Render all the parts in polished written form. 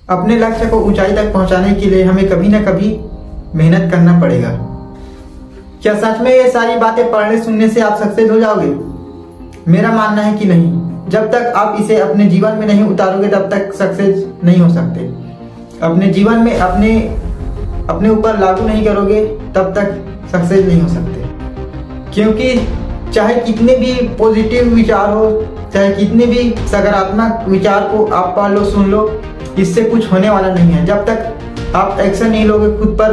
अपने लक्ष्य को ऊंचाई तक पहुंचाने के लिए हमें कभी ना कभी मेहनत करना पड़ेगा। क्या सच में ये सारी बातें पढ़ने सुनने से आप सक्सेस हो जाओगे? मेरा मानना है कि नहीं। जब तक आप इसे अपने जीवन में नहीं उतारोगे तब तक सक्सेस नहीं हो सकते। अपने जीवन में अपने ऊपर लागू नहीं करोगे तब तक सक्सेस नहीं हो सकते। क्योंकि चाहे कितने भी पॉजिटिव विचार हो, चाहे कितने भी सकारात्मक विचार को आप पढ़ लो, सुन लो, इससे कुछ होने वाला नहीं है। जब तक आप एक्शन नहीं लोगे, खुद पर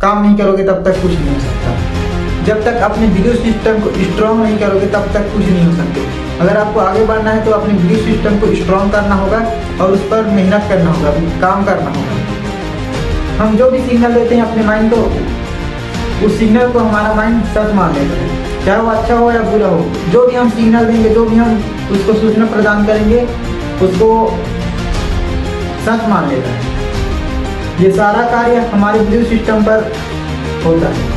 काम नहीं करोगे, तब तक कुछ नहीं हो सकता। जब तक अपने बिलीफ सिस्टम को स्ट्रॉन्ग नहीं करोगे तब तक कुछ नहीं हो सकते। अगर आपको आगे बढ़ना है तो अपने बिलीफ सिस्टम को स्ट्रॉन्ग करना होगा और उस पर मेहनत करना होगा, काम करना होगा। हम जो भी सिग्नल देते हैं अपने माइंड को, उस सिग्नल को हमारा माइंड सच मान लेता है, चाहे वो अच्छा हो या बुरा हो। जो भी हम सिग्नल देंगे, जो भी हम उसको सूचना प्रदान करेंगे, उसको सच मान लेता है। ये सारा कार्य हमारे बिलीफ सिस्टम पर होता है।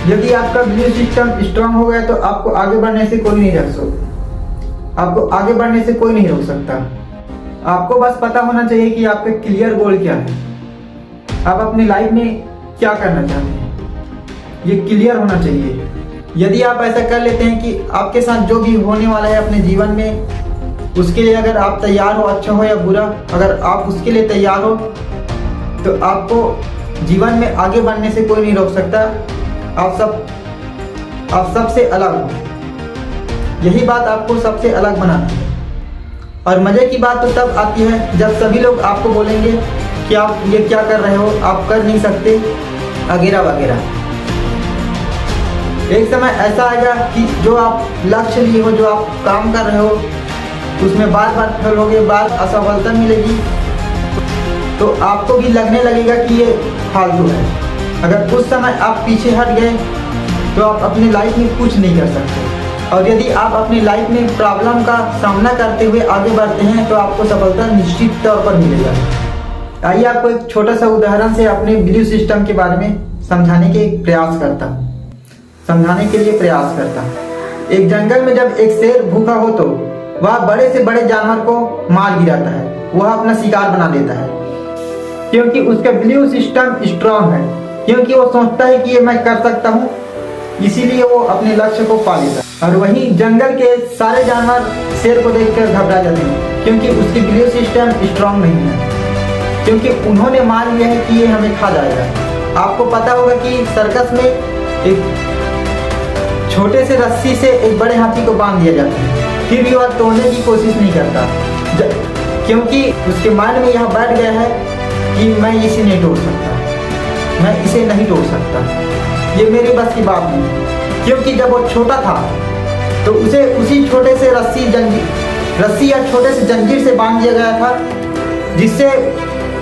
यदि आपका बिलीफ सिस्टम स्ट्रांग हो गया तो आपको आगे बढ़ने से कोई नहीं रोक सकता। आपको आगे बढ़ने से कोई नहीं रोक सकता। आपको बस पता होना चाहिए कि आपका क्लियर गोल क्या है, आप अपनी लाइफ में क्या करना चाहते हैं, ये क्लियर होना चाहिए। यदि आप ऐसा कर लेते हैं कि आपके साथ जो भी होने वाला है अपने जीवन में, उसके लिए अगर आप तैयार हो, अच्छा हो या बुरा, अगर आप उसके लिए तैयार हो तो आपको जीवन में आगे बढ़ने से कोई नहीं रोक सकता। आप सबसे अलग हो। यही बात आपको सबसे अलग बनाती है। और मजे की बात तो तब आती है जब सभी लोग आपको बोलेंगे कि आप ये क्या कर रहे हो, आप कर नहीं सकते, वगैरह वगैरह। एक समय ऐसा आएगा कि जो आप लक्ष्य लिए हो, जो आप काम कर रहे हो, उसमें बार बार फेल होगे, बार असफलता मिलेगी, तो आपको भी लगने लगेगा कि ये फालतू है। अगर उस समय आप पीछे हट गए तो आप अपनी लाइफ में कुछ नहीं कर सकते। और यदि आप अपनी लाइफ में प्रॉब्लम का सामना करते हुए आगे बढ़ते हैं तो आपको सफलता निश्चित तौर पर मिलेगा। आइए आपको एक छोटा सा उदाहरण से अपने बिलीफ सिस्टम के बारे में समझाने के लिए प्रयास करता। एक जंगल में जब एक शेर भूखा हो तो वह बड़े से बड़े जानवर को मार गिराता है, वह अपना शिकार बना लेता है, क्योंकि उसका बिलीफ सिस्टम स्ट्रांग है, क्योंकि वो सोचता है कि ये मैं कर सकता हूँ, इसीलिए वो अपने लक्ष्य को पा लेता है। और वहीं जंगल के सारे जानवर शेर को देखकर घबरा जाते हैं, क्योंकि उसकी बिलीफ सिस्टम स्ट्रांग नहीं है, क्योंकि उन्होंने मान लिया है कि ये हमें खा जाएगा। आपको पता होगा कि सर्कस में एक छोटे से रस्सी से एक बड़े हाथी को बांध दिया जाता है, फिर भी वह तोड़ने की कोशिश नहीं करता, क्योंकि उसके माइंड में यह बैठ गया है कि मैं इसे नहीं तोड़ सकता, मैं इसे नहीं तोड़ सकता, ये मेरी बस की बात नहीं। क्योंकि जब वो छोटा था तो उसे उसी छोटे से रस्सी या छोटे से जंजीर से बांध दिया गया था,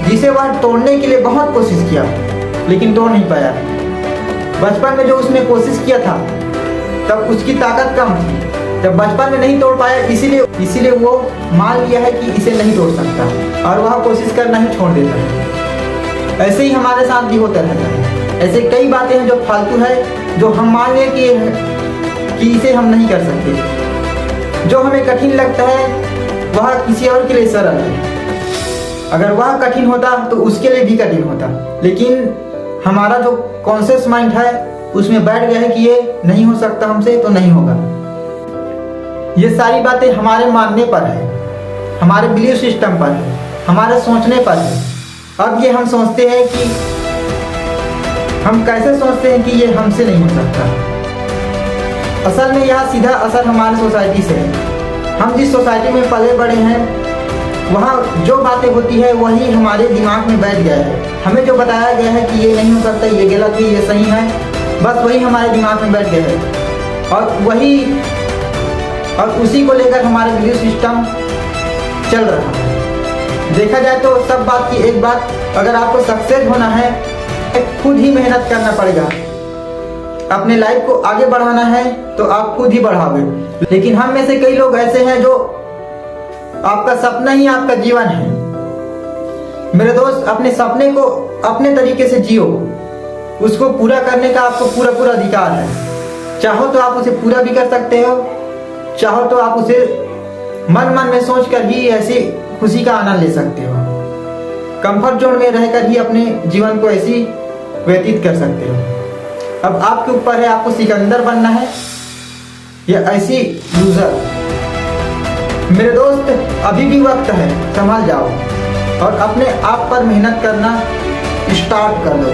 जिसे वह तोड़ने के लिए बहुत कोशिश किया, लेकिन तोड़ नहीं पाया। बचपन में जो उसने कोशिश किया था तब उसकी ताकत कम थी, जब बचपन में नहीं तोड़ पाया, इसीलिए वो मान लिया है कि इसे नहीं तोड़ सकता और वह कोशिश करना ही छोड़ देता है। ऐसे ही हमारे साथ भी होता रहता है। ऐसे कई बातें हैं जो फालतू है, जो हम मान लें कि इसे हम नहीं कर सकते। जो हमें कठिन लगता है वह किसी और के लिए सरल है। अगर वह कठिन होता तो उसके लिए भी कठिन होता, लेकिन हमारा जो कॉन्शियस माइंड है उसमें बैठ गया है कि ये नहीं हो सकता, हमसे तो नहीं होगा। ये सारी बातें हमारे मानने पर है, हमारे बिलीफ सिस्टम पर है, हमारे सोचने पर है। अब ये हम सोचते हैं कि हम कैसे सोचते हैं कि ये हमसे नहीं हो सकता। असल में यह सीधा असर हमारी सोसाइटी से है। हम जिस सोसाइटी में पले बड़े हैं वहाँ जो बातें होती है वही हमारे दिमाग में बैठ गया है। हमें जो बताया गया है कि ये नहीं हो सकता, ये गलत है, ये सही है, बस वही हमारे दिमाग में बैठ गया है और उसी को लेकर हमारा बिलीफ सिस्टम चल रहा है। देखा जाए तो सब बात की एक बात, अगर आपको सक्सेस होना है खुद ही मेहनत करना पड़ेगा। अपने लाइफ को आगे बढ़ाना है तो आप खुद ही बढ़ाओगे। लेकिन हम में से कई लोग ऐसे हैं जो आपका सपना ही आपका जीवन है। मेरे दोस्त, अपने सपने को अपने तरीके से जियो, उसको पूरा करने का आपको पूरा अधिकार है। चाहो तो आप उसे पूरा भी कर सकते हो, चाहो तो आप उसे मन में सोच कर ही ऐसी खुशी का आनंद ले सकते हो। कंफर्ट जोन में रहकर ही अपने जीवन को ऐसी व्यतीत कर सकते हो। अब आपके ऊपर है, आपको सिकंदर बनना है या ऐसी लूजर। मेरे दोस्त, अभी भी वक्त है, संभल जाओ और अपने आप पर मेहनत करना स्टार्ट कर दो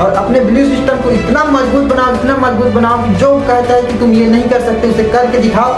और अपने बिलीफ सिस्टम को इतना मजबूत बनाओ कि जो कहता है कि तुम ये नहीं कर सकते उसे करके दिखाओ